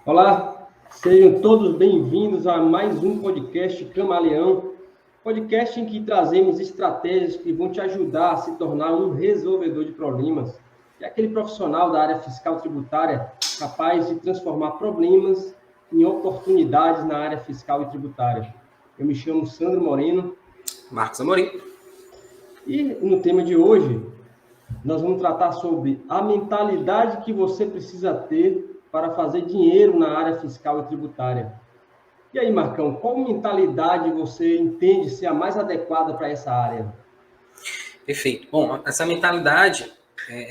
Olá, sejam todos bem-vindos a mais um podcast Camaleão, podcast em que trazemos estratégias que vão te ajudar a se tornar um resolvedor de problemas, e aquele profissional da área fiscal tributária capaz de transformar problemas em oportunidades na área fiscal e tributária. Eu me chamo Sandro Moreno. Marcos Amorim. E no tema de hoje, nós vamos tratar sobre a mentalidade que você precisa ter para fazer dinheiro na área fiscal e tributária. E aí, Marcão, qual mentalidade você entende ser a mais adequada para essa área? Perfeito. Bom, essa mentalidade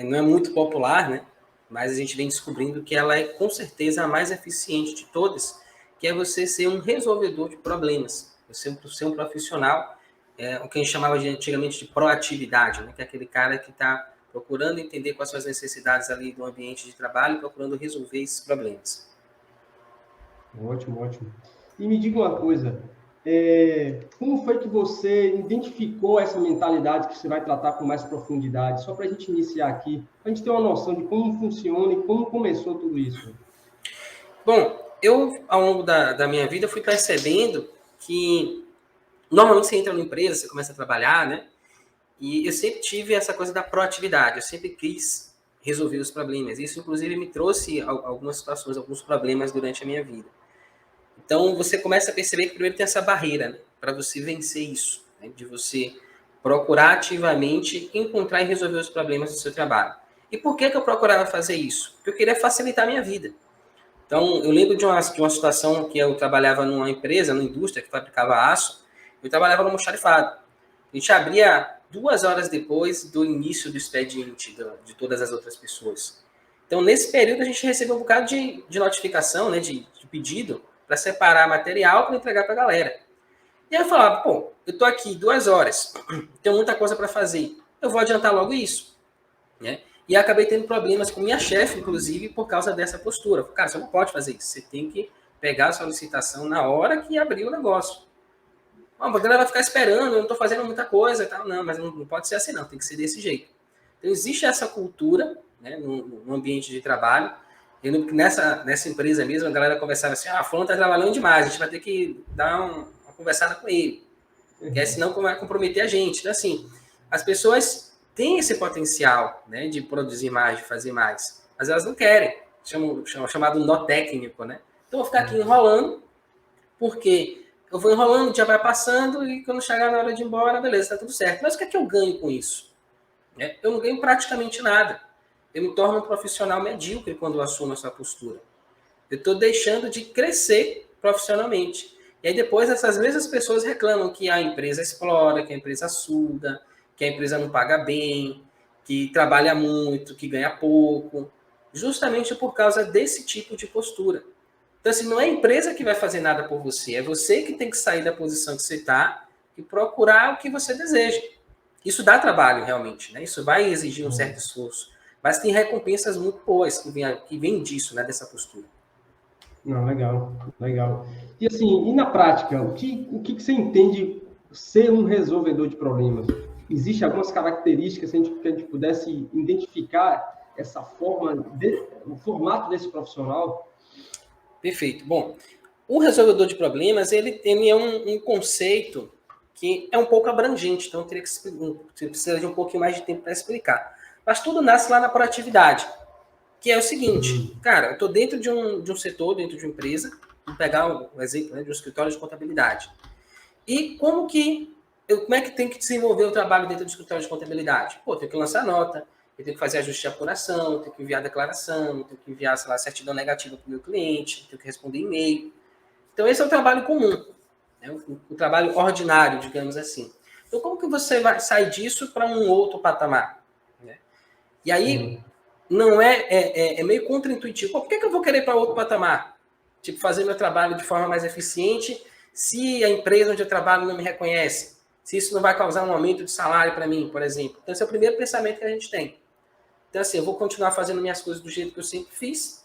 não é muito popular, né? Mas a gente vem descobrindo que ela é, com certeza, a mais eficiente de todas, que é você ser um resolvedor de problemas. Você ser um profissional, o que a gente chamava antigamente de proatividade, né? Que é aquele cara que está procurando entender quais são as necessidades ali do ambiente de trabalho e procurando resolver esses problemas. Ótimo, ótimo. E me diga uma coisa, como foi que você identificou essa mentalidade que você vai tratar com mais profundidade? Só para a gente iniciar aqui, para a gente ter uma noção de como funciona e como começou tudo isso. Bom, eu, ao longo da minha vida, fui percebendo que normalmente você entra numa empresa, você começa a trabalhar, né? E eu sempre tive essa coisa da proatividade, eu sempre quis resolver os problemas. Isso, inclusive, me trouxe algumas situações, alguns problemas durante a minha vida. Então, você começa a perceber que primeiro tem essa barreira, né, para você vencer isso, né, de você procurar ativamente encontrar e resolver os problemas do seu trabalho. E por que eu procurava fazer isso? Porque eu queria facilitar a minha vida. Então, eu lembro de uma situação que eu trabalhava numa empresa, numa indústria que fabricava aço, eu trabalhava no almoxarifado. A gente abria 2 horas depois do início do expediente de todas as outras pessoas. Então, nesse período, a gente recebeu um bocado de notificação, né, de pedido, para separar material para entregar para a galera. E aí eu falava, pô, eu estou aqui 2 horas, tenho muita coisa para fazer, eu vou adiantar logo isso, né? E acabei tendo problemas com minha chefe, inclusive, por causa dessa postura. Cara, você não pode fazer isso, você tem que pegar a solicitação na hora que abrir o negócio. A galera vai ficar esperando, eu não estou fazendo muita coisa e tal. Não, mas não pode ser assim, não, tem que ser desse jeito. Então, existe essa cultura, né, no ambiente de trabalho. Eu lembro que nessa empresa mesmo, a galera conversava assim, fulano está trabalhando demais, a gente vai ter que dar uma conversada com ele, porque senão vai comprometer a gente. Então, assim, as pessoas têm esse potencial, né, de produzir mais, de fazer mais, mas elas não querem. Chamado nó técnico, né? Então, eu vou ficar aqui enrolando, porque eu vou enrolando, o dia vai passando e quando chegar na hora de ir embora, beleza, tá tudo certo. Mas o que é que eu ganho com isso? Eu não ganho praticamente nada. Eu me torno um profissional medíocre quando eu assumo essa postura. Eu estou deixando de crescer profissionalmente. E aí depois essas mesmas pessoas reclamam que a empresa explora, que a empresa suga, que a empresa não paga bem, que trabalha muito, que ganha pouco, justamente por causa desse tipo de postura. Então, assim, não é a empresa que vai fazer nada por você, é você que tem que sair da posição que você está e procurar o que você deseja. Isso dá trabalho, realmente, né? Isso vai exigir um certo esforço, mas tem recompensas muito boas que vem disso, né? Dessa postura. Não, legal, legal. E assim, e na prática, o que você entende ser um resolvedor de problemas? Existem algumas características que a gente pudesse identificar essa forma, o formato desse profissional? Perfeito. Bom, o resolvedor de problemas, ele é um conceito que é um pouco abrangente, então você precisa de um pouquinho mais de tempo para explicar. Mas tudo nasce lá na proatividade, que é o seguinte, cara, eu estou dentro de um setor, dentro de uma empresa, vou pegar um exemplo, né, de um escritório de contabilidade. E como é que tem que desenvolver o trabalho dentro do escritório de contabilidade? Pô, tem que lançar nota, eu tenho que fazer ajuste de apuração, eu tenho que enviar declaração, eu tenho que enviar, sei lá, certidão negativa para o meu cliente, eu tenho que responder e-mail. Então, esse é o trabalho comum, né? O trabalho ordinário, digamos assim. Então, como que você vai sair disso para um outro patamar? Né? E aí, não é meio contraintuitivo. Pô, por que eu vou querer ir para outro patamar? Tipo, fazer meu trabalho de forma mais eficiente se a empresa onde eu trabalho não me reconhece? Se isso não vai causar um aumento de salário para mim, por exemplo. Então, esse é o primeiro pensamento que a gente tem. Então, assim, eu vou continuar fazendo minhas coisas do jeito que eu sempre fiz,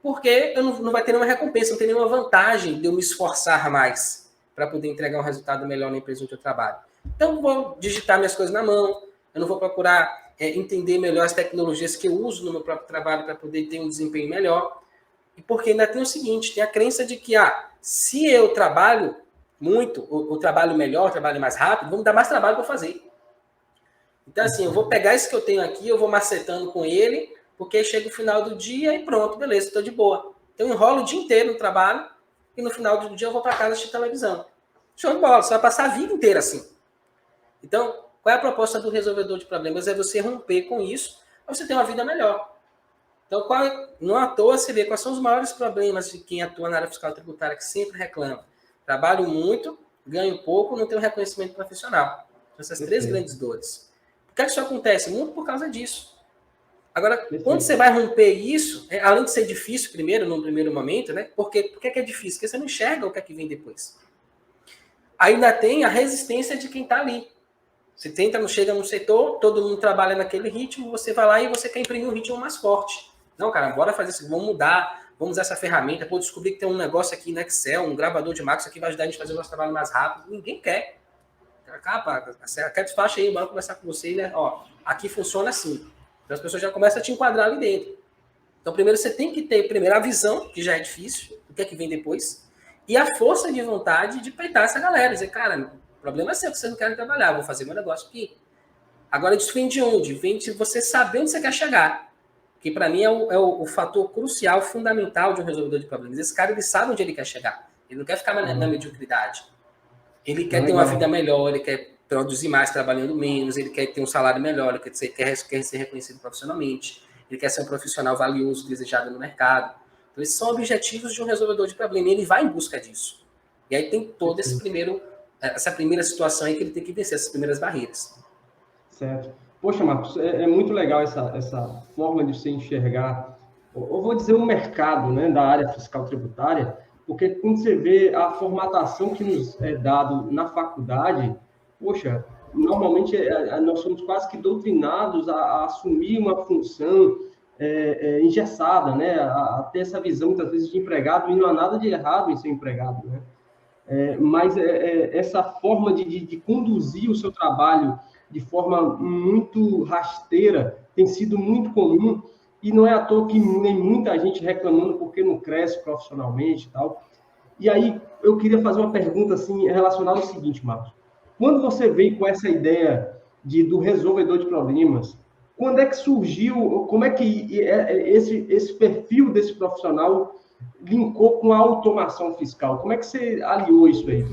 porque eu não vai ter nenhuma recompensa, não tem nenhuma vantagem de eu me esforçar mais para poder entregar um resultado melhor na empresa onde eu trabalho. Então, eu vou digitar minhas coisas na mão, eu não vou procurar entender melhor as tecnologias que eu uso no meu próprio trabalho para poder ter um desempenho melhor. E porque ainda tem o seguinte, tem a crença de que, se eu trabalho muito, ou trabalho melhor, trabalho mais rápido, vou me dar mais trabalho para fazer. Então, assim, eu vou pegar isso que eu tenho aqui, eu vou macetando com ele, porque chega o final do dia e pronto, beleza, estou de boa. Então, eu enrolo o dia inteiro no trabalho e no final do dia eu vou para casa assistir televisão. Show de bola, você vai passar a vida inteira assim. Então, qual é a proposta do resolvedor de problemas? É você romper com isso para você ter uma vida melhor. Então, não à toa você vê quais são os maiores problemas de quem atua na área fiscal tributária, que sempre reclama. Trabalho muito, ganho pouco, não tenho reconhecimento profissional. São essas três grandes dores. Por que isso acontece? Muito por causa disso. Agora, quando você vai romper isso, além de ser difícil no primeiro momento, né? Por que é difícil? Porque você não enxerga o que é que vem depois. Ainda tem a resistência de quem está ali. Você chega num setor, todo mundo trabalha naquele ritmo, você vai lá e você quer imprimir um ritmo mais forte. Não, cara, bora fazer isso, vamos mudar, vamos usar essa ferramenta, pô, descobrir que tem um negócio aqui no Excel, um gravador de macros que vai ajudar a gente a fazer o nosso trabalho mais rápido. Ninguém quer. Quer despacho aí, bora conversar com você, né? Ó, aqui funciona assim. Então as pessoas já começam a te enquadrar ali dentro. Então primeiro você tem que ter a visão, que já é difícil, o que é que vem depois, e a força de vontade de peitar essa galera, dizer, cara, o problema é seu, que vocês não querem trabalhar, vou fazer meu negócio aqui. Agora, isso vem de onde? Vem de você saber onde você quer chegar. Que para mim é o fator crucial, fundamental de um resolvedor de problemas. Esse cara, ele sabe onde ele quer chegar. Ele não quer ficar na mediocridade. Ele quer ter uma vida melhor, ele quer produzir mais trabalhando menos, ele quer ter um salário melhor, ele quer ser reconhecido profissionalmente, ele quer ser um profissional valioso, desejado no mercado. Então, esses são objetivos de um resolvedor de problema e ele vai em busca disso. E aí tem todo essa primeira situação aí que ele tem que vencer, essas primeiras barreiras. Certo. Poxa, Marcos, é muito legal essa forma de se enxergar, eu vou dizer, o mercado, né, da área fiscal tributária, porque quando você vê a formatação que nos é dado na faculdade, poxa, normalmente nós somos quase que doutrinados a assumir uma função engessada, né, a ter essa visão, muitas vezes, de empregado, e não há nada de errado em ser empregado, né? Mas essa forma de conduzir o seu trabalho de forma muito rasteira tem sido muito comum, e não é à toa que nem muita gente reclamando porque não cresce profissionalmente e tal. E aí eu queria fazer uma pergunta assim, relacionada ao seguinte, Marcos. Quando você veio com essa ideia do resolvedor de problemas, quando é que surgiu, como é que esse perfil desse profissional linkou com a automação fiscal? Como é que você aliou isso aí?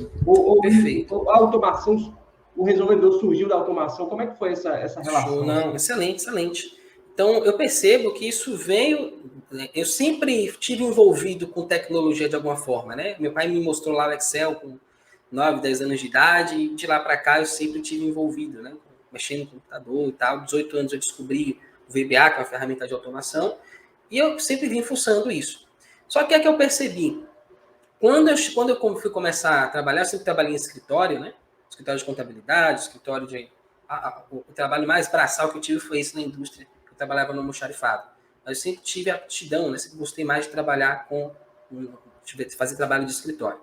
Perfeito. A automação, o resolvedor surgiu da automação, como é que foi essa relação? Não, excelente, excelente. Então, eu percebo que isso veio... Eu sempre tive envolvido com tecnologia de alguma forma, né? Meu pai me mostrou lá o Excel com 9, 10 anos de idade, e de lá para cá eu sempre tive envolvido, né? Mexendo no computador e tal. 18 anos eu descobri o VBA, que é uma ferramenta de automação, e eu sempre vim fuçando isso. Só que é que eu percebi, quando eu fui começar a trabalhar, eu sempre trabalhei em escritório, né? Escritório de contabilidade, escritório de... o trabalho mais braçal que eu tive foi esse na indústria, que eu trabalhava no almoxarifado. Mas eu sempre tive aptidão, né? Sempre gostei mais de trabalhar fazer trabalho de escritório.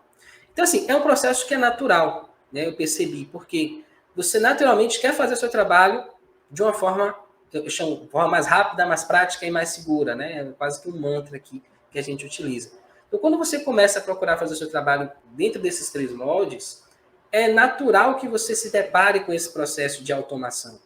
Então, assim, é um processo que é natural, né? Eu percebi, porque você naturalmente quer fazer o seu trabalho de uma forma, eu chamo, forma mais rápida, mais prática e mais segura, né? É quase que um mantra aqui que a gente utiliza. Então, quando você começa a procurar fazer o seu trabalho dentro desses 3 moldes, é natural que você se depare com esse processo de automação.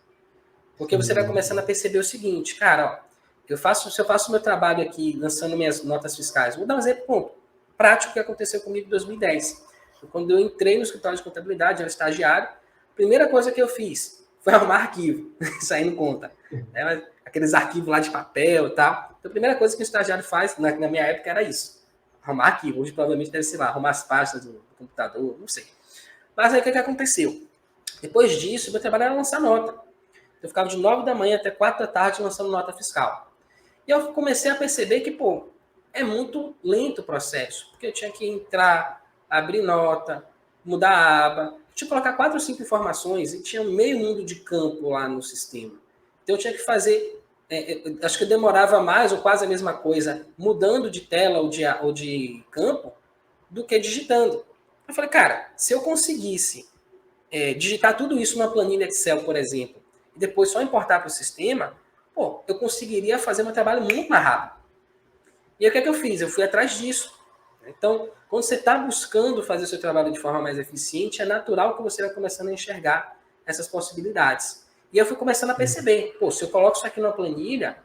Porque você vai começando a perceber o seguinte, cara, ó, se eu faço meu trabalho aqui, lançando minhas notas fiscais, vou dar um exemplo prático que aconteceu comigo em 2010. Quando eu entrei no escritório de contabilidade, era estagiário, a primeira coisa que eu fiz foi arrumar arquivo, saindo conta. Aqueles arquivos lá de papel e tal. Então, a primeira coisa que o estagiário faz, na minha época, era isso. Arrumar arquivo. Hoje, provavelmente, deve ser lá, arrumar as pastas do computador, não sei. Mas aí, o que aconteceu? Depois disso, meu trabalho era lançar nota. Eu ficava de 9 da manhã até 4 da tarde lançando nota fiscal. E eu comecei a perceber que, é muito lento o processo. Porque eu tinha que entrar, abrir nota, mudar a aba, tinha que colocar 4 ou 5 informações e tinha meio mundo de campo lá no sistema. Então eu tinha que fazer, acho que eu demorava mais ou quase a mesma coisa, mudando de tela ou de campo, do que digitando. Eu falei, cara, se eu conseguisse digitar tudo isso numa planilha Excel, por exemplo, e depois só importar para o sistema, eu conseguiria fazer meu trabalho muito mais rápido. E aí o que é que eu fiz? Eu fui atrás disso. Então, quando você está buscando fazer o seu trabalho de forma mais eficiente, é natural que você vai começando a enxergar essas possibilidades. E eu fui começando a perceber, pô, se eu coloco isso aqui numa planilha,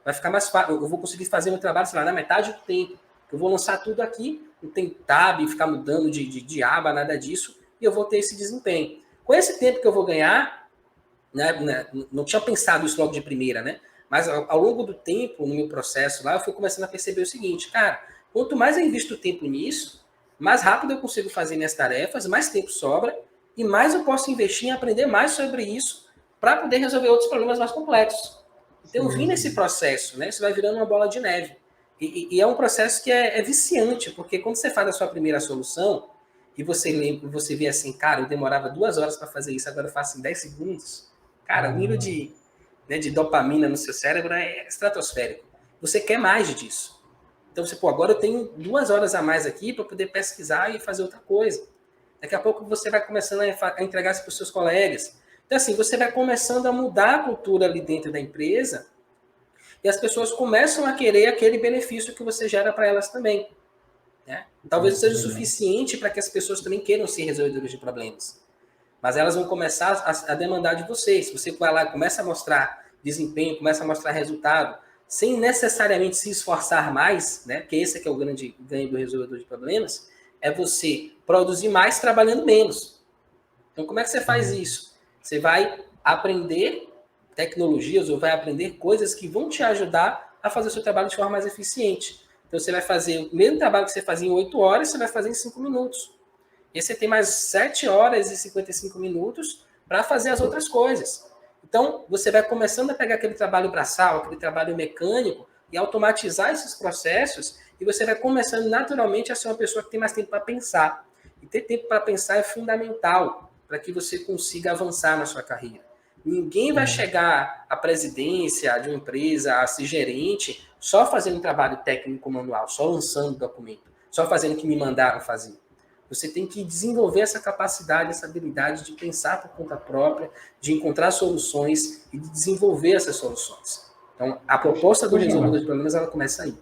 vai ficar mais fácil, eu vou conseguir fazer meu trabalho, sei lá, na metade do tempo. Eu vou lançar tudo aqui, não tem tab, ficar mudando de aba, nada disso, e eu vou ter esse desempenho. Com esse tempo que eu vou ganhar, né, não tinha pensado isso logo de primeira, né? Mas ao longo do tempo, no meu processo lá, eu fui começando a perceber o seguinte, cara, quanto mais eu invisto tempo nisso, mais rápido eu consigo fazer minhas tarefas, mais tempo sobra, e mais eu posso investir em aprender mais sobre isso para poder resolver outros problemas mais complexos. Então, eu vim nesse processo, né? Isso vai virando uma bola de neve. E é um processo que é viciante, porque quando você faz a sua primeira solução, e você lembra, você vê assim, cara, eu demorava 2 horas para fazer isso, agora eu faço em 10 segundos. Cara, o nível de dopamina no seu cérebro é estratosférico. Você quer mais disso. Então, você, pô, agora eu tenho 2 horas a mais aqui para poder pesquisar e fazer outra coisa. Daqui a pouco você vai começando a entregar isso para os seus colegas. Então, assim, você vai começando a mudar a cultura ali dentro da empresa e as pessoas começam a querer aquele benefício que você gera para elas também. Né? Talvez seja o suficiente para que as pessoas também queiram ser resolvedores de problemas. Mas elas vão começar a demandar de você. Se você vai lá e começa a mostrar desempenho, começa a mostrar resultado, sem necessariamente se esforçar mais, né? Porque esse é que é o grande ganho do resolvedor de problemas, é você produzir mais trabalhando menos. Então, como é que você faz isso? Você vai aprender tecnologias ou vai aprender coisas que vão te ajudar a fazer o seu trabalho de forma mais eficiente. Então, você vai fazer o mesmo trabalho que você fazia em 8 horas, você vai fazer em 5 minutos. E você tem mais 7 horas e 55 minutos para fazer as outras coisas. Então, você vai começando a pegar aquele trabalho braçal, aquele trabalho mecânico, e automatizar esses processos, e você vai começando naturalmente a ser uma pessoa que tem mais tempo para pensar. E ter tempo para pensar é fundamental para que você consiga avançar na sua carreira. Ninguém vai chegar à presidência de uma empresa, a ser gerente, só fazendo trabalho técnico manual, só lançando documento, só fazendo o que me mandaram fazer. Você tem que desenvolver essa capacidade, essa habilidade de pensar por conta própria, de encontrar soluções e de desenvolver essas soluções. Então, a proposta do resolvedor de problemas, ela começa aí.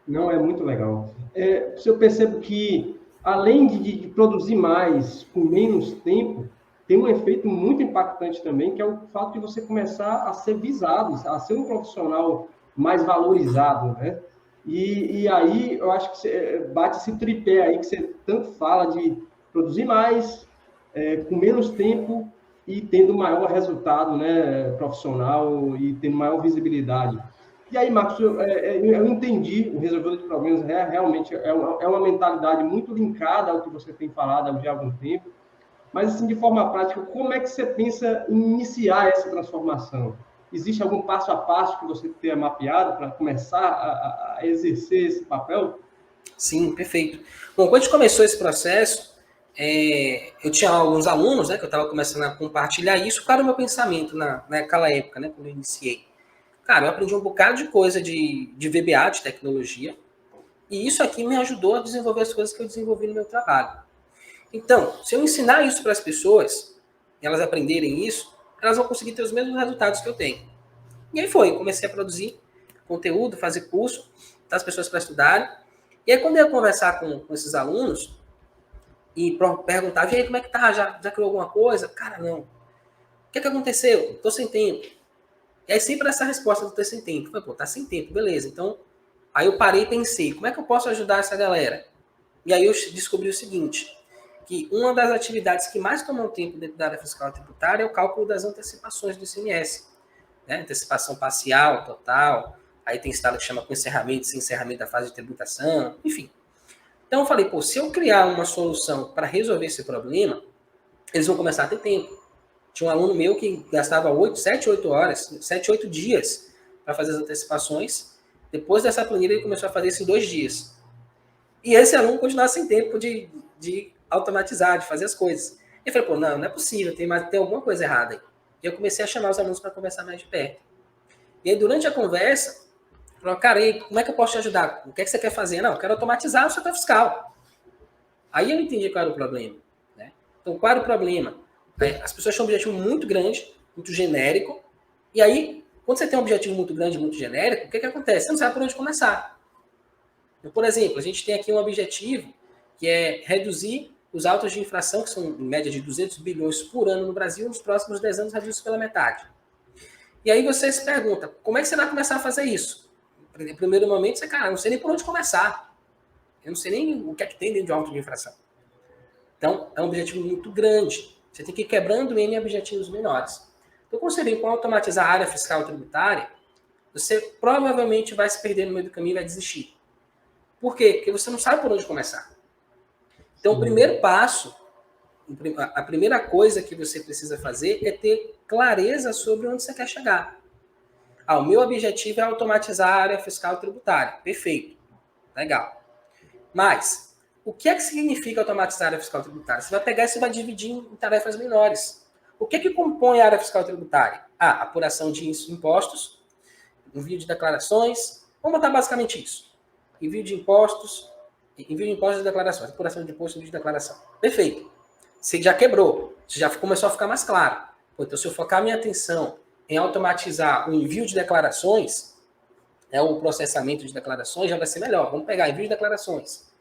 Não, é muito legal. Eu percebo que, além de produzir mais com menos tempo, tem um efeito muito impactante também, que é o fato de você começar a ser visado, a ser um profissional mais valorizado, né? E aí, eu acho que você bate esse tripé aí que você tanto fala de produzir mais, com menos tempo e tendo maior resultado, né, profissional e tendo maior visibilidade. E aí, Marcos, eu entendi, o resolvedor de problemas realmente é uma mentalidade muito linkada ao que você tem falado há algum tempo, mas, assim, de forma prática, como é que você pensa em iniciar essa transformação? Existe algum passo a passo que você tenha mapeado para começar a exercer esse papel? Sim, perfeito. Bom, quando a gente começou esse processo, eu tinha alguns alunos, né, que eu estava começando a compartilhar isso, qual era o meu pensamento naquela época, né, quando eu iniciei. Cara, eu aprendi um bocado de coisa de VBA, de tecnologia, e isso aqui me ajudou a desenvolver as coisas que eu desenvolvi no meu trabalho. Então, se eu ensinar isso para as pessoas, e elas aprenderem isso, elas vão conseguir ter os mesmos resultados que eu tenho. E aí foi, comecei a produzir conteúdo, fazer curso, dar as pessoas para estudarem. E aí quando eu ia conversar com esses alunos e perguntava, e aí, como é que tá? Já criou alguma coisa? Cara, não. O que é que aconteceu? Tô sem tempo. E aí sempre essa resposta do ter sem tempo. Eu falei, pô, tá sem tempo, beleza. Então, aí eu parei e pensei, como é que eu posso ajudar essa galera? E aí eu descobri o seguinte, que uma das atividades que mais tomam tempo dentro da área fiscal e tributária é o cálculo das antecipações do ICMS. Né? Antecipação parcial, total, aí tem estado que chama com encerramento, sem encerramento da fase de tributação, enfim. Então eu falei, pô, se eu criar uma solução para resolver esse problema, eles vão começar a ter tempo. Tinha um aluno meu que gastava 7, 8 horas, 7, 8 dias para fazer as antecipações. Depois dessa planilha, ele começou a fazer isso em 2 dias. E esse aluno continuava sem tempo de automatizar, de fazer as coisas. E eu falei, pô, não é possível, tem alguma coisa errada aí. E eu comecei a chamar os alunos para conversar mais de perto. E aí, durante a conversa, falou, cara, e aí, como é que eu posso te ajudar? O que é que você quer fazer? Não, eu quero automatizar o setor fiscal. Aí eu entendi qual era o problema. Né? Então, qual era o problema? As pessoas tinham um objetivo muito grande, muito genérico, e aí, quando você tem um objetivo muito grande, muito genérico, o que acontece? Você não sabe por onde começar. Então, por exemplo, a gente tem aqui um objetivo que é reduzir os autos de infração, que são em média de 200 bilhões por ano no Brasil, nos próximos 10 anos reduz pela metade. E aí você se pergunta, como é que você vai começar a fazer isso? No primeiro momento, você, cara, eu não sei nem por onde começar. Eu não sei nem o que é que tem dentro de auto de infração. Então, é um objetivo muito grande. Você tem que ir quebrando ele em objetivos menores. Então, quando você vem com automatizar a área fiscal tributária, você provavelmente vai se perder no meio do caminho e vai desistir. Por quê? Porque você não sabe por onde começar. Então, o primeiro passo, a primeira coisa que você precisa fazer é ter clareza sobre onde você quer chegar. O meu objetivo é automatizar a área fiscal tributária. Perfeito. Legal. Mas, o que é que significa automatizar a área fiscal tributária? Você vai pegar e você vai dividir em tarefas menores. O que é que compõe a área fiscal tributária? Apuração de impostos, envio de declarações. Vamos botar basicamente isso. Envio de impostos e declarações. Apuração de imposto e envio de declaração. Perfeito. Você já quebrou. Você já começou a ficar mais claro. Então, se eu focar minha atenção em automatizar o envio de declarações, o processamento de declarações, já vai ser melhor. Vamos pegar envio de declarações.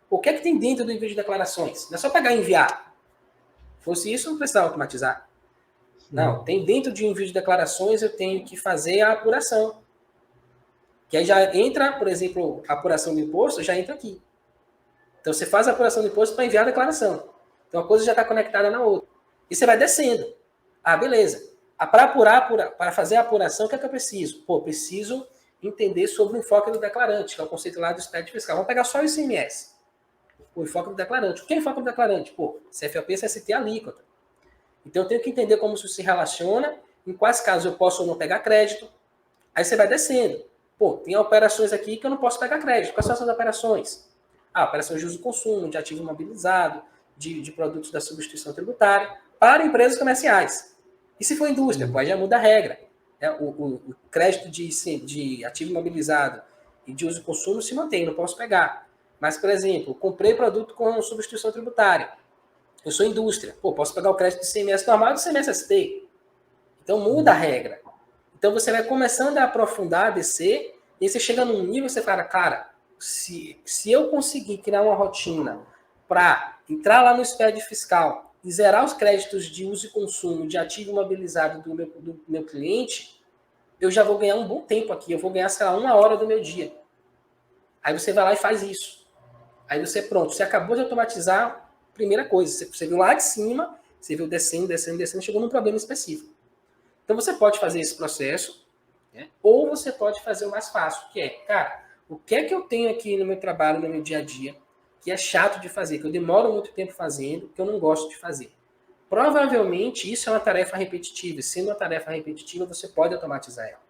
O que é que tem dentro do envio de declarações? Não é só pegar e enviar. Se fosse isso, não precisava automatizar. Não, tem dentro de envio de declarações, eu tenho que fazer a apuração. Que aí já entra, por exemplo, a apuração do imposto, já entra aqui. Então, você faz a apuração do imposto para enviar a declaração. Então, a coisa já está conectada na outra. E você vai descendo. Beleza. Para fazer a apuração, o que é que eu preciso? Preciso entender sobre o enfoque do declarante, que é o conceito lá do SPED fiscal. Vamos pegar só o ICMS. O enfoque do declarante. O que é o enfoque do declarante? CFOP, CST, alíquota. Então, eu tenho que entender como isso se relaciona, em quais casos eu posso ou não pegar crédito. Aí você vai descendo. Tem operações aqui que eu não posso pegar crédito. Quais são essas operações? Operações de uso e consumo, de ativo imobilizado, de produtos da substituição tributária, para empresas comerciais. E se for indústria? Aí já muda a regra. O crédito de ativo imobilizado e de uso e consumo se mantém, não posso pegar. Mas, por exemplo, comprei produto com substituição tributária. Eu sou indústria. Posso pegar o crédito de ICMS normal e do ICMS-ST. Então, muda a regra. Então, você vai começando a aprofundar, a descer, e aí você chega num nível e você fala, cara, se eu conseguir criar uma rotina para entrar lá no SPED fiscal e zerar os créditos de uso e consumo de ativo imobilizado do meu cliente, eu já vou ganhar um bom tempo aqui. Eu vou ganhar, sei lá, 1 hora do meu dia. Aí você vai lá e faz isso. Aí você, pronto, você acabou de automatizar, primeira coisa. Você viu lá de cima, você viu descendo, chegou num problema específico. Então você pode fazer esse processo, né? Ou você pode fazer o mais fácil, que é, cara, o que é que eu tenho aqui no meu trabalho, no meu dia a dia, que é chato de fazer, que eu demoro muito tempo fazendo, que eu não gosto de fazer. Provavelmente isso é uma tarefa repetitiva. E sendo uma tarefa repetitiva, você pode automatizar ela.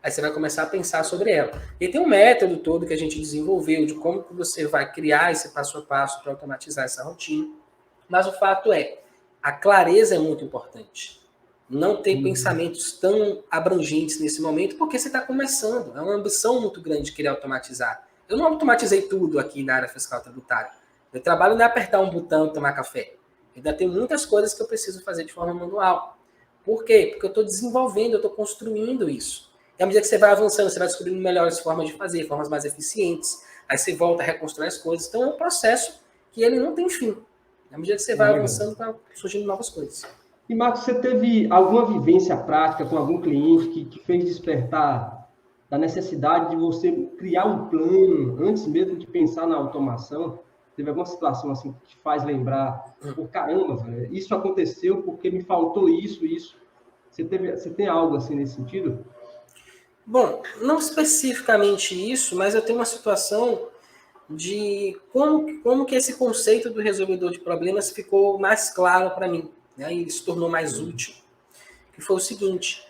Aí você vai começar a pensar sobre ela. E tem um método todo que a gente desenvolveu de como que você vai criar esse passo a passo para automatizar essa rotina. Mas o fato é, a clareza é muito importante. Não ter pensamentos tão abrangentes nesse momento, porque você está começando. É uma ambição muito grande de querer automatizar. Eu não automatizei tudo aqui na área fiscal tributária. Meu trabalho não é apertar um botão e tomar café. Ainda tem muitas coisas que eu preciso fazer de forma manual. Por quê? Porque eu estou desenvolvendo, eu estou construindo isso. E à medida que você vai avançando, você vai descobrindo melhores formas de fazer, formas mais eficientes. Aí você volta a reconstruir as coisas. Então é um processo que ele não tem fim. À medida que você vai avançando, vai surgindo novas coisas. E, Marcos, você teve alguma vivência prática com algum cliente que te fez despertar da necessidade de você criar um plano antes mesmo de pensar na automação? Teve alguma situação assim que te faz lembrar, caramba, velho, isso aconteceu porque me faltou isso. Você tem algo assim nesse sentido? Bom, não especificamente isso, mas eu tenho uma situação de como que esse conceito do resolvedor de problemas ficou mais claro para mim, né? E se tornou mais útil. Que foi o seguinte,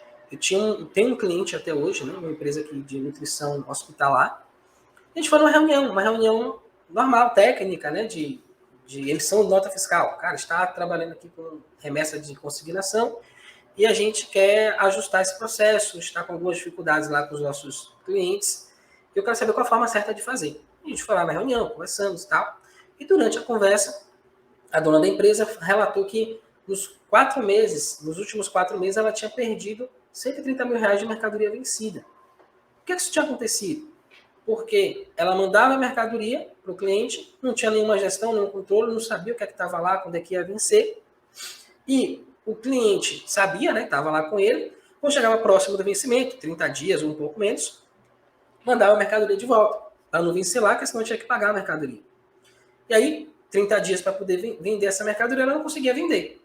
tenho um cliente até hoje, né? Uma empresa aqui de nutrição hospitalar. A gente foi numa uma reunião normal, técnica, né? De emissão de nota fiscal. Cara, está trabalhando aqui com remessa de consignação e a gente quer ajustar esse processo, está com algumas dificuldades lá com os nossos clientes. E eu quero saber qual a forma certa de fazer. A gente foi lá na reunião, conversamos e tal. E durante a conversa, a dona da empresa relatou que nos últimos 4 meses, ela tinha perdido R$ 130 mil de mercadoria vencida. O que isso tinha acontecido? porque ela mandava a mercadoria para o cliente, não tinha nenhuma gestão, nenhum controle, não sabia o que estava lá, quando é que ia vencer. E o cliente sabia, né, estava lá com ele, quando chegava próximo do vencimento, 30 dias ou um pouco menos, mandava a mercadoria de volta, para não vencer lá, porque senão tinha que pagar a mercadoria. E aí, 30 dias para poder vender essa mercadoria, ela não conseguia vender.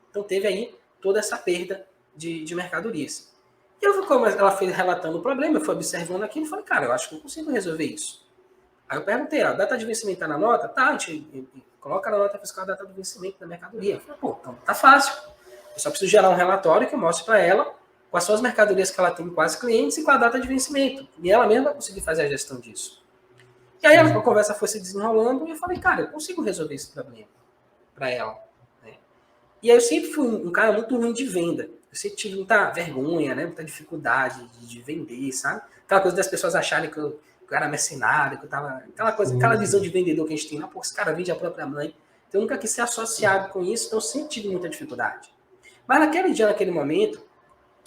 Então teve aí toda essa perda de mercadorias. E eu, como ela foi relatando o problema, eu fui observando aquilo e falei, cara, eu acho que eu consigo resolver isso. Aí eu perguntei, a data de vencimento está na nota? Tá, a gente coloca na nota fiscal a data do vencimento da mercadoria. Eu falei, pô, então tá fácil. Eu só preciso gerar um relatório que eu mostre para ela quais são as mercadorias que ela tem com as clientes e com a data de vencimento. E ela mesma vai conseguir fazer a gestão disso. E aí a conversa foi se desenrolando e eu falei, cara, eu consigo resolver esse problema para ela. Né? E aí eu sempre fui um cara muito ruim de venda. Eu sempre tive muita vergonha, né? Muita dificuldade de vender, sabe? Aquela coisa das pessoas acharem que eu era mercenário, que eu tava... Aquela visão de vendedor que a gente tem, pô, esse cara vende a própria mãe. Então eu nunca quis ser associado com isso, então eu sempre tive muita dificuldade. Mas naquele dia, naquele momento,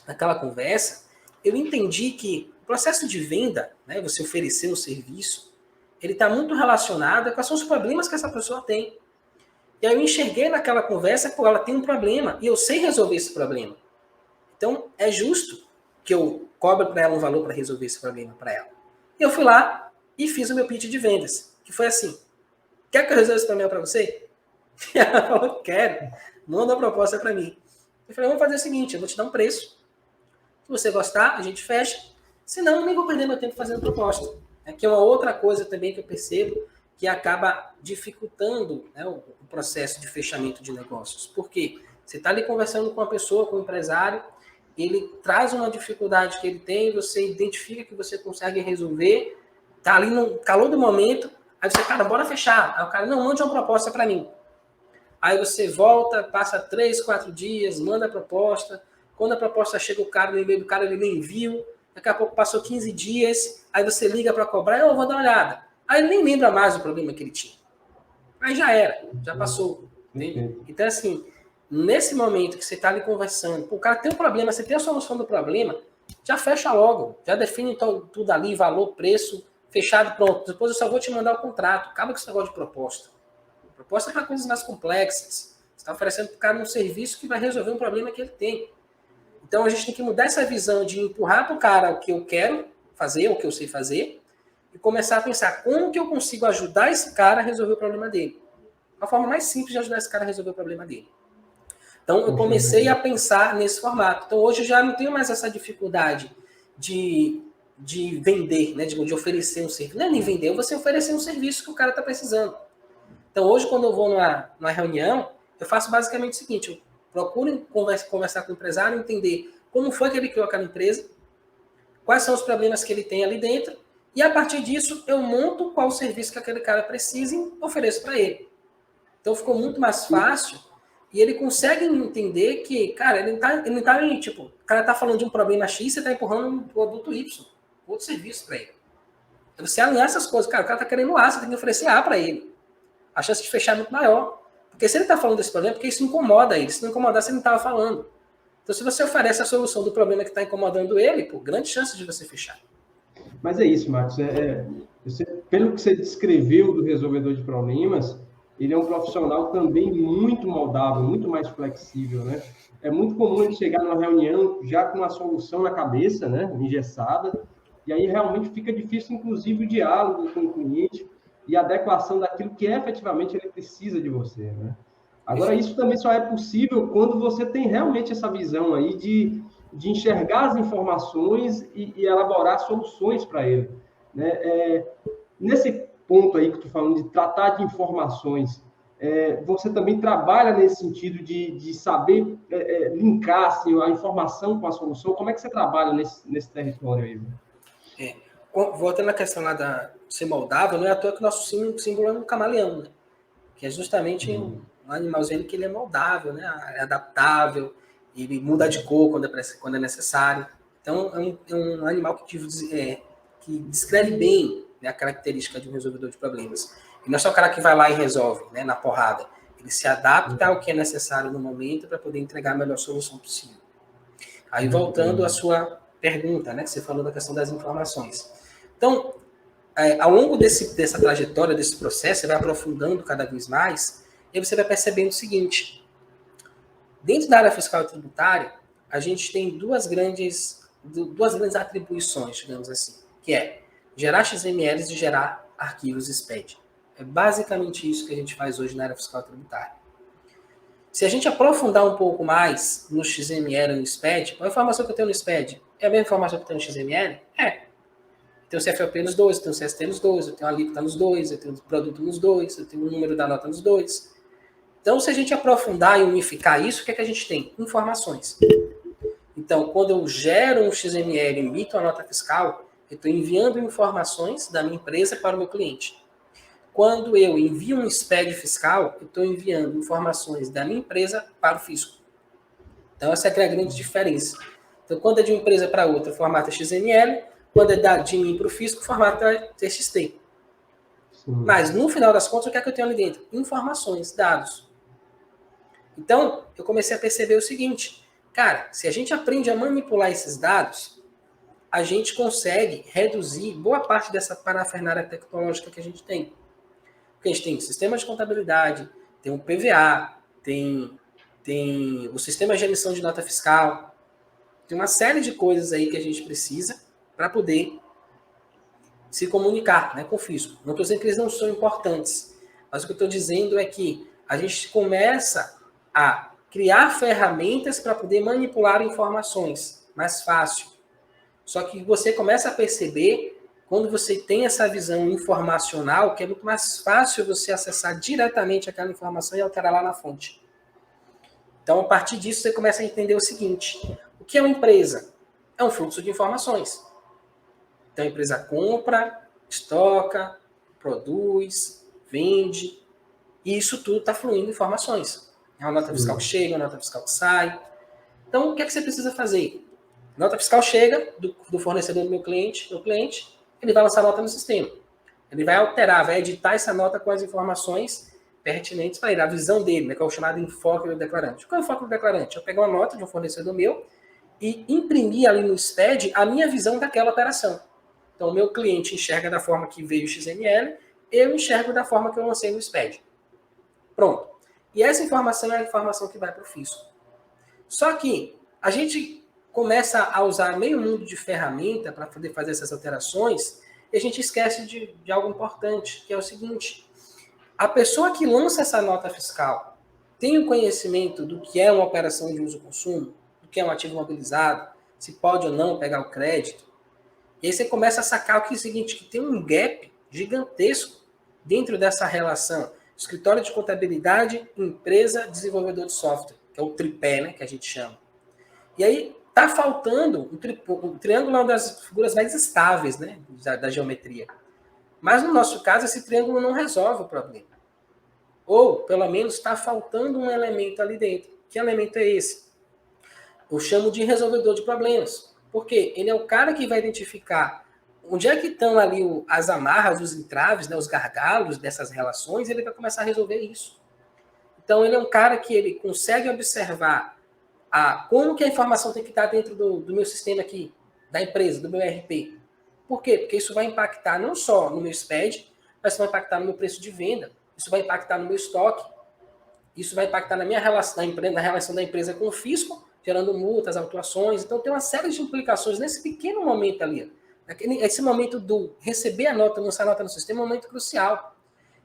naquela conversa, eu entendi que o processo de venda, né, você oferecer um serviço, ele está muito relacionado a quais são os problemas que essa pessoa tem. E aí eu enxerguei naquela conversa que ela tem um problema e eu sei resolver esse problema. Então é justo que eu cobre para ela um valor para resolver esse problema para ela. E eu fui lá e fiz o meu pitch de vendas, que foi assim: quer que eu resolva esse problema para você? E ela falou, quero. Manda uma proposta para mim. Eu falei, vamos fazer o seguinte, eu vou te dar um preço. Se você gostar, a gente fecha. Se não, nem vou perder meu tempo fazendo proposta. Que é uma outra coisa também que eu percebo que acaba dificultando, né, o processo de fechamento de negócios. Por quê? Você está ali conversando com uma pessoa, com um empresário, ele traz uma dificuldade que ele tem, você identifica que você consegue resolver, está ali no calor do momento, aí você, cara, bora fechar. Aí o cara, não, mande uma proposta para mim. Aí você volta, passa 3, 4 dias, manda a proposta. Quando a proposta chega, o cara, no e-mail do cara, ele nem viu. Daqui a pouco passou 15 dias, aí você liga para cobrar, eu vou dar uma olhada. Aí ele nem lembra mais do problema que ele tinha. Aí já era, já passou. Entende? Então, assim, nesse momento que você está ali conversando, o cara tem um problema, você tem a solução do problema, já fecha logo, já define tudo ali, valor, preço, fechado, pronto. Depois eu só vou te mandar o contrato. Acaba com esse negócio de proposta. Proposta é para coisas mais complexas. Você está oferecendo para o cara um serviço que vai resolver um problema que ele tem. Então a gente tem que mudar essa visão de empurrar para o cara o que eu quero fazer, o que eu sei fazer, e começar a pensar como que eu consigo ajudar esse cara a resolver o problema dele. Uma forma mais simples de ajudar esse cara a resolver o problema dele. Então eu comecei a pensar nesse formato. Então hoje eu já não tenho mais essa dificuldade de vender, né, de oferecer um serviço. Não é nem vender, você oferecer um serviço que o cara está precisando. Então hoje quando eu vou numa reunião, eu faço basicamente o seguinte: eu procuro conversar com o empresário, entender como foi que ele criou aquela empresa, quais são os problemas que ele tem ali dentro, e a partir disso eu monto qual o serviço que aquele cara precisa e ofereço para ele. Então ficou muito mais fácil e ele consegue entender que, cara, ele não tá tipo, o cara tá falando de um problema X, você tá empurrando um produto Y, outro serviço para ele. Então você alinhar essas coisas, cara, o cara tá querendo A, você tem que oferecer A para ele. A chance de fechar é muito maior. Porque se ele está falando desse problema, porque isso incomoda ele. Se não incomodasse, ele não estava falando. Então, se você oferece a solução do problema que está incomodando ele, pô, grande chance de você fechar. Mas é isso, Marcos. Pelo que você descreveu do resolvedor de problemas, ele é um profissional também muito moldável, muito mais flexível, né? É muito comum ele chegar numa reunião já com uma solução na cabeça, né? Engessada, e aí realmente fica difícil, inclusive, o diálogo com o cliente e a adequação daquilo que efetivamente ele precisa de você, né? Agora, isso também só é possível quando você tem realmente essa visão aí de enxergar as informações e elaborar soluções para ele, né? Nesse ponto aí que eu estou falando de tratar de informações, você também trabalha nesse sentido de saber linkar assim, a informação com a solução? Como é que você trabalha nesse território aí? Voltando à questão lá da ser moldável, não é à toa que o nosso símbolo é um camaleão, né? Que é justamente um animalzinho que ele é moldável, né? É adaptável, ele muda de cor quando é necessário. Então, é um animal que descreve bem, né, a característica de um resolvedor de problemas. E não é só o cara que vai lá e resolve, né, na porrada. Ele se adapta ao que é necessário no momento para poder entregar a melhor solução possível. Aí, voltando à sua pergunta, né, que você falou da questão das informações. Então, ao longo dessa trajetória, desse processo, você vai aprofundando cada vez mais, e aí você vai percebendo o seguinte: dentro da área fiscal e tributária, a gente tem duas grandes atribuições, digamos assim, que é gerar XMLs e gerar arquivos SPED. É basicamente isso que a gente faz hoje na área fiscal e tributária. Se a gente aprofundar um pouco mais no XML e no SPED, a informação que eu tenho no SPED é a mesma informação que eu tenho no XML? É. Eu tenho o CFOP nos dois, eu tenho o CST nos dois, eu tenho a alíquota nos dois, eu tenho o produto nos dois, eu tenho o número da nota nos dois. Então, se a gente aprofundar e unificar isso, o que é que a gente tem? Informações. Então, quando eu gero um XML e emito a nota fiscal, eu estou enviando informações da minha empresa para o meu cliente. Quando eu envio um SPED fiscal, eu estou enviando informações da minha empresa para o fisco. Então, essa é a grande diferença. Então, quando é de uma empresa para outra, o formato é XML. Quando é de mim para o fisco, o formato é TXT. Sim. Mas, no final das contas, o que é que eu tenho ali dentro? Informações, dados. Então, eu comecei a perceber o seguinte: cara, se a gente aprende a manipular esses dados, a gente consegue reduzir boa parte dessa parafernália tecnológica que a gente tem. Porque a gente tem sistema de contabilidade, tem o PVA, tem o sistema de emissão de nota fiscal, tem uma série de coisas aí que a gente precisa para poder se comunicar, né, com o fisco. Não estou dizendo que eles não são importantes, mas o que eu estou dizendo é que a gente começa a criar ferramentas para poder manipular informações mais fácil. Só que você começa a perceber, quando você tem essa visão informacional, que é muito mais fácil você acessar diretamente aquela informação e alterar lá na fonte. Então, a partir disso, você começa a entender o seguinte: o que é uma empresa? É um fluxo de informações. Então, a empresa compra, estoca, produz, vende, e isso tudo está fluindo informações. É uma nota fiscal que chega, uma nota fiscal que sai. Então, o que é que você precisa fazer? A nota fiscal chega do fornecedor do meu cliente, ele vai lançar a nota no sistema. Ele vai alterar, vai editar essa nota com as informações pertinentes para ele, a visão dele, né, que é o chamado enfoque do declarante. Qual é o enfoque do declarante? Eu pegar uma nota de um fornecedor meu e imprimir ali no SPED a minha visão daquela operação. Então, o meu cliente enxerga da forma que veio o XML, eu enxergo da forma que eu lancei no SPED. Pronto. E essa informação é a informação que vai para o fisco. Só que a gente começa a usar meio mundo de ferramenta para poder fazer essas alterações e a gente esquece de algo importante, que é o seguinte: a pessoa que lança essa nota fiscal tem o conhecimento do que é uma operação de uso-consumo, do que é um ativo mobilizado, se pode ou não pegar o crédito. E aí você começa a sacar o que é o seguinte, que tem um gap gigantesco dentro dessa relação escritório de contabilidade, empresa, desenvolvedor de software, que é o tripé, né, que a gente chama. E aí está faltando um triângulo é uma das figuras mais estáveis, né, da geometria. Mas no nosso caso, esse triângulo não resolve o problema. Ou, pelo menos, está faltando um elemento ali dentro. Que elemento é esse? Eu chamo de resolvedor de problemas. Por quê? Ele é o cara que vai identificar onde é que estão ali as amarras, os entraves, né, os gargalos dessas relações, e ele vai começar a resolver isso. Então, ele é um cara que ele consegue observar como que a informação tem que estar dentro do meu sistema aqui, da empresa, do meu ERP. Por quê? Porque isso vai impactar não só no meu SPED, mas vai impactar no meu preço de venda, isso vai impactar no meu estoque, isso vai impactar na minha relação, na relação da empresa com o fisco, gerando multas, autuações. Então, tem uma série de implicações nesse pequeno momento ali. Esse momento do receber a nota, lançar a nota no sistema é um momento crucial.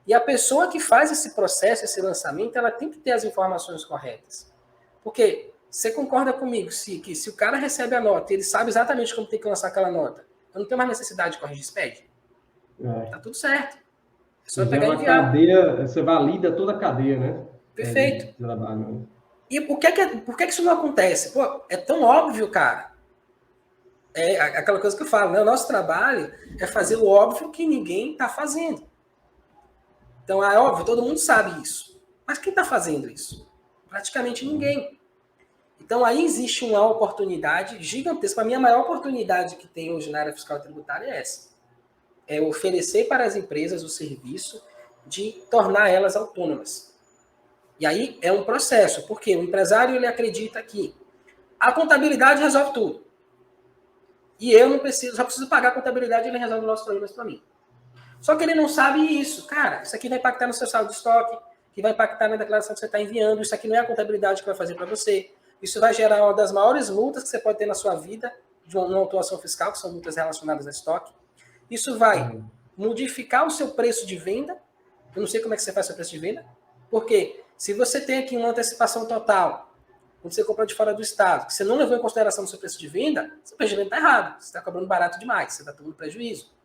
E a pessoa que faz esse processo, esse lançamento, ela tem que ter as informações corretas. Porque você concorda comigo que se o cara recebe a nota e ele sabe exatamente como tem que lançar aquela nota, eu não tenho mais necessidade de corrigir SPED. Tá tudo certo. É só pegar e enviar. Cadeia, você valida toda a cadeia, né? Perfeito. Trabalho, né? E por que isso não acontece? Pô, é tão óbvio, cara. É aquela coisa que eu falo, né? O nosso trabalho é fazer o óbvio que ninguém está fazendo. Então, é óbvio, todo mundo sabe isso. Mas quem está fazendo isso? Praticamente ninguém. Então, aí existe uma oportunidade gigantesca. Para mim, a maior oportunidade que tem hoje na área fiscal e tributária é essa. É oferecer para as empresas o serviço de tornar elas autônomas. E aí é um processo, porque o empresário ele acredita que a contabilidade resolve tudo. E eu não preciso, só preciso pagar a contabilidade e ele resolve os nossos problemas para mim. Só que ele não sabe isso. Cara, isso aqui vai impactar no seu saldo de estoque, que vai impactar na declaração que você está enviando, isso aqui não é a contabilidade que vai fazer para você. Isso vai gerar uma das maiores multas que você pode ter na sua vida, de uma autuação fiscal, que são multas relacionadas a estoque. Isso vai modificar o seu preço de venda. Eu não sei como é que você faz o seu preço de venda, porque se você tem aqui uma antecipação total, quando você compra de fora do estado, que você não levou em consideração no seu preço de venda, seu preço de venda está errado. Você está cobrando barato demais, você está tomando prejuízo.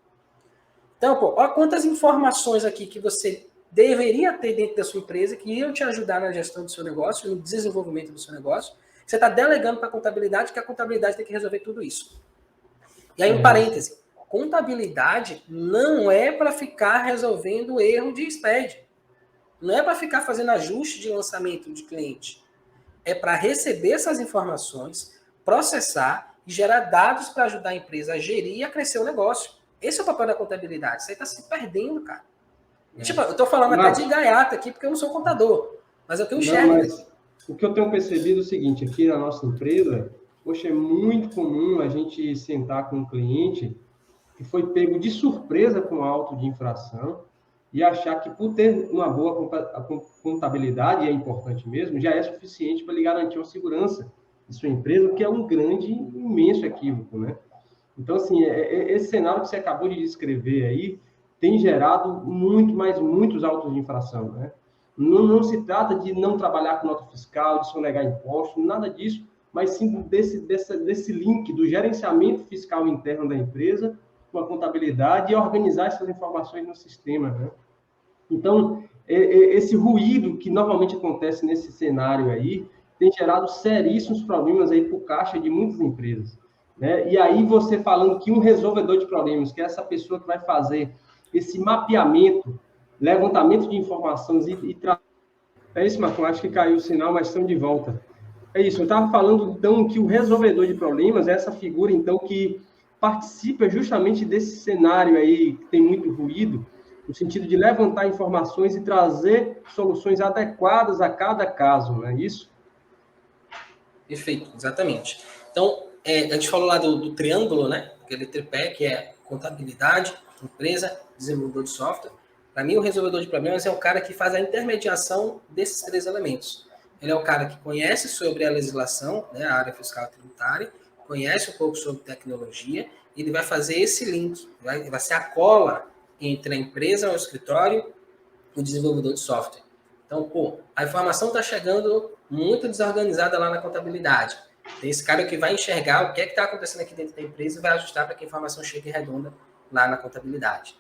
Então, pô, olha quantas informações aqui que você deveria ter dentro da sua empresa que iam te ajudar na gestão do seu negócio, no desenvolvimento do seu negócio. Você está delegando para a contabilidade, que a contabilidade tem que resolver tudo isso. E aí, um parêntese. Contabilidade não é para ficar resolvendo erro de SPED. Não é para ficar fazendo ajuste de lançamento de cliente. É para receber essas informações, processar e gerar dados para ajudar a empresa a gerir e a crescer o negócio. Esse é o papel da contabilidade. Você está se perdendo, cara. Tipo, eu estou falando até de gaiata aqui, porque eu não sou contador. Mas eu tenho enxergo. O que eu tenho percebido é o seguinte, aqui na nossa empresa, poxa, é muito comum a gente sentar com um cliente que foi pego de surpresa com auto de infração e achar que por ter uma boa contabilidade, e é importante mesmo, já é suficiente para ele garantir uma segurança de sua empresa, o que é um grande, imenso equívoco, né? Então, assim, esse cenário que você acabou de descrever aí tem gerado muitos autos de infração, né? Não se trata de não trabalhar com nota fiscal, de sonegar imposto, nada disso, mas sim desse link do gerenciamento fiscal interno da empresa com a contabilidade e organizar essas informações no sistema, né? Então, esse ruído que normalmente acontece nesse cenário aí tem gerado seríssimos problemas aí para o caixa de muitas empresas, né? E aí você falando que um resolvedor de problemas, que é essa pessoa que vai fazer esse mapeamento, levantamento de informações É isso, Marcão, acho que caiu o sinal, mas estamos de volta. É isso, eu estava falando, então, que o resolvedor de problemas é essa figura, então, que participa justamente desse cenário aí, que tem muito ruído, no sentido de levantar informações e trazer soluções adequadas a cada caso, não é isso? Perfeito, exatamente. Então, a gente falou lá do triângulo, né? Aquele tripé que é contabilidade, empresa, desenvolvedor de software. Para mim, o resolvedor de problemas é o cara que faz a intermediação desses três elementos. Ele é o cara que conhece sobre a legislação, né, a área fiscal e tributária, conhece um pouco sobre tecnologia, e ele vai fazer esse link, vai ser a cola entre a empresa, o escritório e o desenvolvedor de software. Então, pô, a informação está chegando muito desorganizada lá na contabilidade. Tem esse cara que vai enxergar o que é que está acontecendo aqui dentro da empresa e vai ajustar para que a informação chegue redonda lá na contabilidade.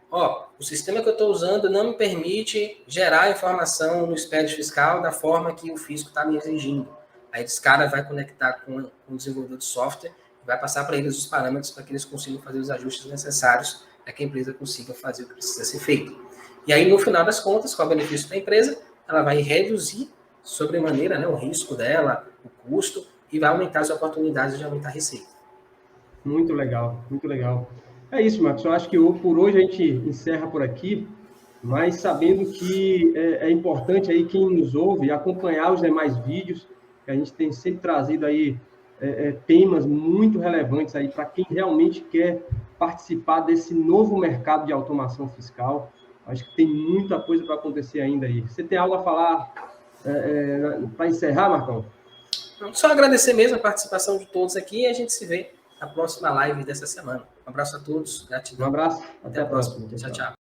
Ó, o sistema que eu estou usando não me permite gerar informação no SPED fiscal da forma que o fisco está me exigindo. Aí esse cara vai conectar com o desenvolvedor de software e vai passar para eles os parâmetros para que eles consigam fazer os ajustes necessários para que a empresa consiga fazer o que precisa ser feito. E aí, no final das contas, qual é o benefício da empresa? Ela vai reduzir sobremaneira, né, o risco dela, o custo, e vai aumentar as oportunidades de aumentar a receita. Muito legal, muito legal. É isso, Marcos. Eu acho que por hoje a gente encerra por aqui, mas sabendo que é importante aí quem nos ouve acompanhar os demais vídeos, que a gente tem sempre trazido aí temas muito relevantes aí para quem realmente quer participar desse novo mercado de automação fiscal. Acho que tem muita coisa para acontecer ainda aí. Você tem algo a falar para encerrar, Marcão? Só agradecer mesmo a participação de todos aqui e a gente se vê na próxima live dessa semana. Um abraço a todos, gratidão. Um abraço. Até a próxima. Tchau, tchau.